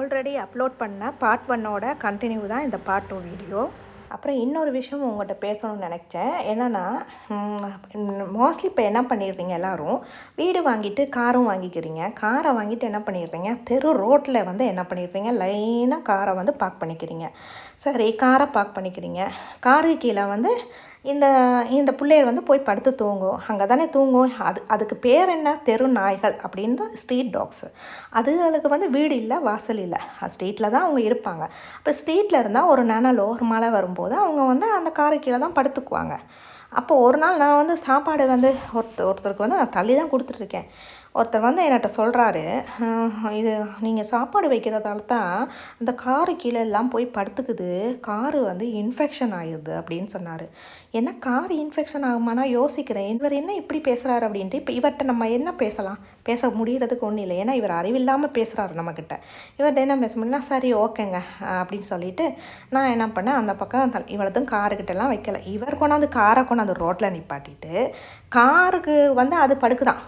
Already upload பண்ண part 1ஓட continue தான் இந்த பார்ட் 2 வீடியோ. அப்புறம் இன்னொரு விஷயம் உங்கள்கிட்ட பேசணும்னு நினச்சேன். என்னென்னா, மோஸ்ட்லி இப்போ என்ன பண்ணிடுறீங்க எல்லோரும், வீடு வாங்கிட்டு காரும் வாங்கிக்கிறீங்க. காரை வாங்கிட்டு என்ன பண்ணிடுறீங்க, தெரு ரோட்டில் வந்து என்ன பண்ணிடுறீங்க, லைனாக காரை வந்து பார்க் பண்ணிக்கிறீங்க. சரி, காரை பார்க் பண்ணிக்கிறீங்க. காருக்கு கீழே வந்து இந்த இந்த பிள்ளைகள் வந்து போய் படுத்து தூங்கும். அங்கே தானே தூங்கும். அதுக்கு பேர் என்ன, தெரு நாய்கள் அப்படின்னு, ஸ்ட்ரீட் டாக்ஸு. அதுகளுக்கு வந்து வீடு இல்லை, வாசல் இல்லை, ஸ்ட்ரீட்டில் தான் அவங்க இருப்பாங்க. இப்போ ஸ்ட்ரீட்டில் இருந்தால் ஒரு நிழலோ ஒரு மழை வரும்போது அவங்க வந்து அந்த காரை கீழே தான் படுத்துக்குவாங்க. அப்போ ஒரு நாள் நான் வந்து சாப்பாடு வந்து ஒருத்தருக்கு வந்து நான் தள்ளி தான் கொடுத்துட்ருக்கேன். ஒருத்தர் வந்து என்கிட்ட சொல்கிறாரு, இது நீங்கள் சாப்பாடு வைக்கிறதால தான் அந்த காரு கீழே எல்லாம் போய் படுத்துக்குது, காரு வந்து இன்ஃபெக்ஷன் ஆகிடுது அப்படின்னு சொன்னார். என்ன கார் இன்ஃபெக்ஷன் ஆகுமானா யோசிக்கிறேன், இவர் என்ன இப்படி பேசுகிறாரு அப்படின்ட்டு. இப்போ இவர்கிட்ட நம்ம என்ன பேசலாம், பேச முடிகிறதுக்கு ஒன்றும் இல்லை. ஏன்னா இவர் அறிவில்லாமல் பேசுகிறாரு நம்மக்கிட்ட. இவர்கிட்ட என்ன பேச முடியும்னா, சரி ஓகேங்க அப்படின்னு சொல்லிவிட்டு நான் என்ன பண்ணேன், அந்த பக்கம் இவ்வளோத்தும் காருக்கிட்டலாம் வைக்கலை. இவர் கொண்டாந்து காரை கொண்டாந்து ரோட்டில் நிப்பாட்டிட்டு காருக்கு வந்து அது படுக்குதான்.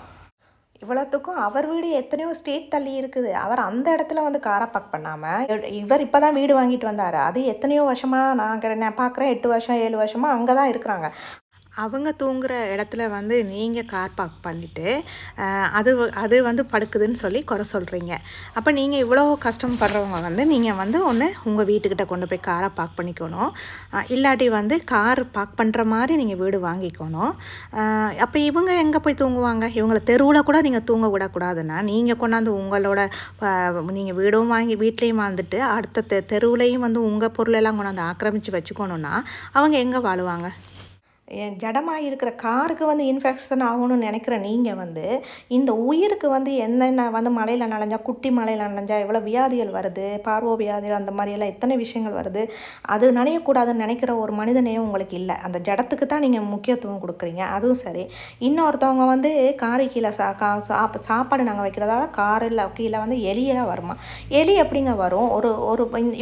இவ்வளோத்துக்கும் அவர் வீடு எத்தனையோ ஸ்ட்ரீட் தள்ளி இருக்குது. அவர் அந்த இடத்துல வந்து காரை பார்க் பண்ணாமல், இவர் இப்போ தான் வீடு வாங்கிட்டு வந்தார். அது எத்தனையோ வருஷமாக நான் பார்க்குறேன், 8 வருஷம் 7 வருஷமாக அங்கே தான் இருக்கிறாங்க. அவங்க தூங்குகிற இடத்துல வந்து நீங்கள் கார் பார்க் பண்ணிவிட்டு அது வந்து படுக்குதுன்னு சொல்லி குறை சொல்கிறீங்க. அப்போ நீங்கள் இவ்வளோ கஷ்டப்படுறவங்க வந்து நீங்கள் வந்து ஒன்று உங்கள் வீட்டுக்கிட்ட கொண்டு போய் காரை பார்க் பண்ணிக்கணும். இல்லாட்டி வந்து கார் பார்க் பண்ணுற மாதிரி நீங்கள் வீடு வாங்கிக்கணும். அப்போ இவங்க எங்கே போய் தூங்குவாங்க? இவங்களை தெருவில் கூட நீங்கள் தூங்க விடக்கூடாதுன்னா, நீங்கள் கொண்டாந்து உங்களோட நீங்கள் வீடும் வாங்கி வீட்லேயும் வாழ்ந்துட்டு அடுத்த தெருவுலையும் வந்து உங்கள் பொருளெல்லாம் கொண்டாந்து ஆக்கிரமித்து வச்சுக்கணுன்னா அவங்க எங்கே வாழுவாங்க? ஜடமாக இருக்கிற காருக்கு வந்து இன்ஃபெக்ஷன் ஆகணும்னு நினைக்கிற நீங்கள் வந்து இந்த உயிருக்கு வந்து என்னென்ன வந்து மலையில் நனைஞ்சா, குட்டி மலையில் நனைஞ்சா எவ்வளோ வியாதிகள் வருது, பார்வை வியாதிகள், அந்த மாதிரியெல்லாம் எத்தனை விஷயங்கள் வருது. அது நனையக்கூடாதுன்னு நினைக்கிற ஒரு மனிதனையும் உங்களுக்கு இல்லை. அந்த ஜடத்துக்கு தான் நீங்கள் முக்கியத்துவம் கொடுக்குறீங்க. அதுவும் சரி, இன்னொருத்தவங்க வந்து காரை கீழே சாப்பாடு நாங்கள் வைக்கிறதால காரில் கீழே வந்து எலியெல்லாம் வருமா? எலி எப்படிங்க வரும்?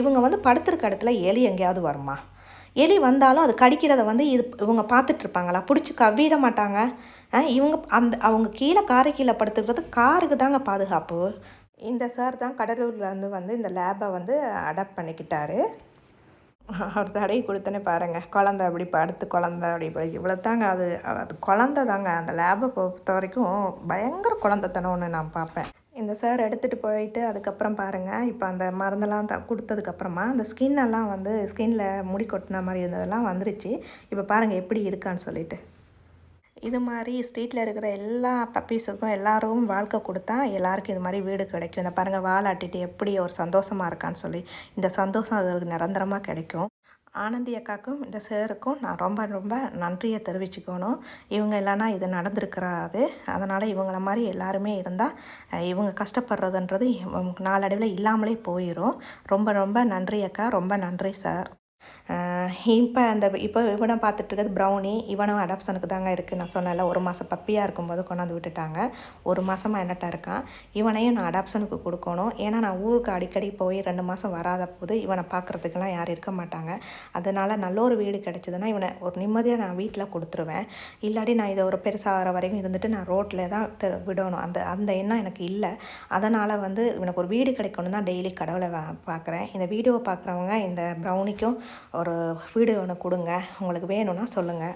இவங்க வந்து படுத்திருக்க இடத்துல எலி எங்கேயாவது வருமா? எலி வந்தாலும் அது கடிக்கிறத வந்து இவங்க பார்த்துட்ருப்பாங்களா? பிடிச்சி கவ்விட மாட்டாங்க. அவங்க கீழே காரை கீழே படுத்துக்கிறது காருக்கு தாங்க பாதுகாப்பு. இந்த சார் தான் கடலூர்லேருந்து வந்து இந்த லேபை வந்து அடாப்ட் பண்ணிக்கிட்டாரு. அவர் தடை கொடுத்தனே பாருங்கள், குழந்த அப்படி படுத்து குழந்த அப்படி இவ்வளோ தாங்க. அது குழந்த தாங்க. அந்த லேபை பொறுத்த வரைக்கும் பயங்கர குழந்தைத்தனம்னு நான் பார்ப்பேன். இந்த சார் எடுத்துகிட்டு போயிட்டு அதுக்கப்புறம் பாருங்கள், இப்போ அந்த மருந்தெல்லாம் கொடுத்ததுக்கப்புறமா அந்த ஸ்கின்னெல்லாம் வந்து ஸ்கின்னில் முடி கொட்டின மாதிரி இருந்ததெல்லாம் வந்துருச்சு. இப்போ பாருங்கள் எப்படி இருக்கான்னு சொல்லிட்டு. இது மாதிரி ஸ்ட்ரீட்டில் இருக்கிற எல்லா பப்பீஸுக்கும் எல்லோரும் வாழ்க்கை கொடுத்தா எல்லாருக்கும் இது மாதிரி வீடு கிடைக்கும். இந்த பாருங்கள், வாலாட்டிட்டு எப்படி ஒரு சந்தோஷமாக இருக்கான்னு சொல்லி. இந்த சந்தோஷம் அதுக்கு நிரந்தரமாக கிடைக்கும். ஆனந்தி அக்காவுக்கும் இந்த சாருக்கும் நான் ரொம்ப ரொம்ப நன்றியை தெரிவிச்சுக்கணும். இவங்க இல்லைன்னா இது நடந்திருக்கிறாது. அதனால் இவங்கள மாதிரி எல்லாருமே இருந்தால் இவங்க கஷ்டப்படுறதுன்றது நாளடைவில் இல்லாமலே போயிடும். ரொம்ப ரொம்ப நன்றி அக்கா, ரொம்ப நன்றி சார். இப்போ இவனை பார்த்துட்டு ப்ரௌனி, இவனும் அடாப்ஷனுக்கு தாங்க இருக்குது. நான் சொன்னேன்ல, 1 மாதம் பப்பியாக இருக்கும்போது கொண்டாந்து விட்டுட்டாங்க. 1 மாதமாக என்னட்டா இருக்கான். இவனையும் நான் அடாப்ஷனுக்கு கொடுக்கணும். ஏன்னா நான் ஊருக்கு அடிக்கடி போய் 2 மாதம் வராத போது இவனை பார்க்குறதுக்கெல்லாம் யாரும் இருக்க மாட்டாங்க. அதனால் நல்ல ஒரு வீடு கிடச்சிதுன்னா இவனை ஒரு நிம்மதியாக நான் வீட்டில் கொடுத்துருவேன். இல்லாட்டி நான் இதை ஒரு பெருசாகிற வரைக்கும் இருந்துட்டு நான் ரோட்டில் தான் விடணும். அந்த எண்ணம் எனக்கு இல்லை. அதனால் வந்து இவனுக்கு ஒரு வீடு கிடைக்கணும் தான் டெய்லி கடவுளை பார்க்குறேன். இந்த வீடியோவை பார்க்குறவங்க இந்த ப்ரௌனிக்கும் ஒரு வீடு ஒன்று கொடுங்க. உங்களுக்கு வேணும்னா சொல்லுங்கள்.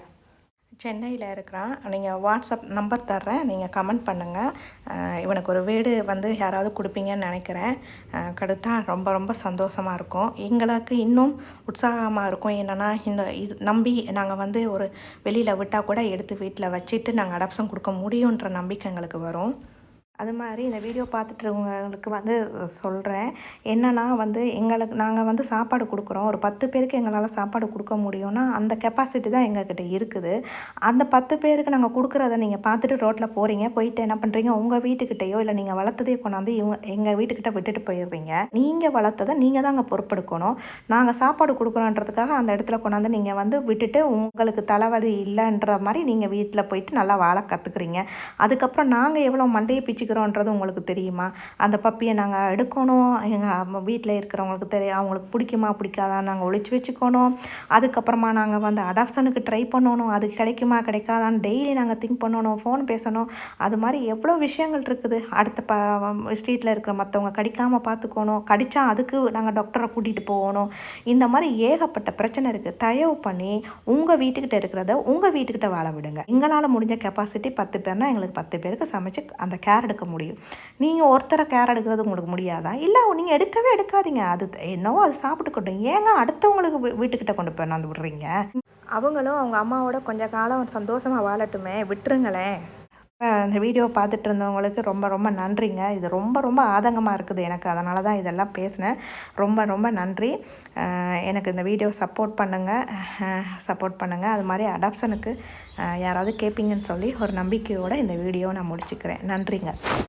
சென்னையில் இருக்கிறான். நீங்கள் வாட்ஸ்அப் நம்பர் தர்றேன், நீங்கள் கமெண்ட் பண்ணுங்கள். இவனுக்கு ஒரு வீடு வந்து யாராவது கொடுப்பீங்கன்னு நினைக்கிறேன். கொடுத்தா ரொம்ப ரொம்ப சந்தோஷமாக இருக்கும். எங்களுக்கு இன்னும் உற்சாகமாக இருக்கும். என்னென்னா, இது நம்பி நாங்கள் வந்து ஒரு வெளியில் விட்டால் கூட எடுத்து வீட்டில் வச்சுட்டு நாங்கள் அடாப்ஷன் கொடுக்க முடியுன்ற நம்பிக்கை எங்களுக்கு வரும். அது மாதிரி இந்த வீடியோ பார்த்துட்ருக்கவங்களுக்கு வந்து சொல்கிறேன். என்னென்னா வந்து நாங்கள் வந்து சாப்பாடு கொடுக்குறோம். ஒரு 10 பேருக்கு எங்களால் சாப்பாடு கொடுக்க முடியும்னா அந்த கெப்பாசிட்டி தான் எங்கக்கிட்ட இருக்குது. அந்த 10 பேருக்கு நாங்கள் கொடுக்குறத நீங்கள் பார்த்துட்டு ரோட்டில் போயிட்டு என்ன பண்ணுறீங்க, உங்கள் வீட்டுக்கிட்டேயோ இல்லை நீங்கள் வளர்த்ததே கொண்டாந்து எங்கள் வீட்டுக்கிட்ட விட்டுட்டு போயிடுறீங்க. நீங்கள் வளர்த்ததை நீங்கள் தான் அங்கே பொறுப்பெடுக்கணும். நாங்கள் சாப்பாடு கொடுக்குறோன்றதுக்காக அந்த இடத்துல கொண்டாந்து நீங்கள் வந்து விட்டுட்டு உங்களுக்கு தலைவலி இல்லைன்ற மாதிரி நீங்கள் வீட்டில் போயிட்டு நல்லா வாழ கற்றுக்குறீங்க. அதுக்கப்புறம் நாங்கள் எவ்வளோ மண்டையை பிச்சு வச்சுக்கிறோன்றது உங்களுக்கு தெரியுமா? அந்த பப்பியை நாங்கள் எடுக்கணும், எங்கள் வீட்டில் இருக்கிறவங்களுக்கு அவங்களுக்கு பிடிக்குமா பிடிக்காதா நாங்கள் ஒழிச்சு வச்சுக்கணும். அதுக்கப்புறமா நாங்கள் வந்து அடாப்ஷனுக்கு ட்ரை பண்ணணும், அது கிடைக்குமா கிடைக்காதான்னு டெய்லி நாங்கள் திங்க் பண்ணணும், ஃபோன் பேசணும். அது மாதிரி எவ்வளோ விஷயங்கள் இருக்குது. அடுத்த ஸ்ட்ரீட்டில் இருக்கிற மற்றவங்க கடிக்காமல் பார்த்துக்கணும், கடித்தா அதுக்கு நாங்கள் டாக்டரை கூட்டிகிட்டு போகணும். இந்த மாதிரி ஏகப்பட்ட பிரச்சனை இருக்குது. தயவு பண்ணி உங்கள் வீட்டுக்கிட்ட இருக்கிறத உங்கள் வீட்டுக்கிட்ட வாழ விடுங்க. எங்களால் முடிஞ்ச கெப்பாசிட்டி 10 பேர்னால் எங்களுக்கு 10 பேருக்கு சமைச்சு அந்த கேர் எடுக்க முடியும். நீங்கள் ஒருத்தரை கேர் எடுக்கிறது உங்களுக்கு முடியாதா? இல்லை நீங்கள் எடுக்கவே எடுக்காதீங்க, அது என்னவோ அது சாப்பிட்டுக்கட்டும். ஏங்க அடுத்தவங்களுக்கு வீட்டுக்கிட்ட கொண்டு போய் நான் விடுறீங்க? அவங்களும் அவங்க அம்மாவோட கொஞ்ச காலம் சந்தோஷமாக வாழட்டுமே, விட்டுருங்களேன். இந்த வீடியோ பார்த்துட்டு இருந்தவங்களுக்கு ரொம்ப ரொம்ப நன்றிங்க. இது ரொம்ப ரொம்ப ஆதங்கமாக இருக்குது எனக்கு, அதனால தான் இதெல்லாம் பேசினேன். ரொம்ப ரொம்ப நன்றி. எனக்கு இந்த வீடியோ சப்போர்ட் பண்ணுங்கள். அது மாதிரி அடாப்ஷனுக்கு யாராவது கேட்பீங்கன்னு சொல்லி ஒரு நம்பிக்கையோடு இந்த வீடியோவை நான் முடிச்சுக்கிறேன். நன்றிங்க.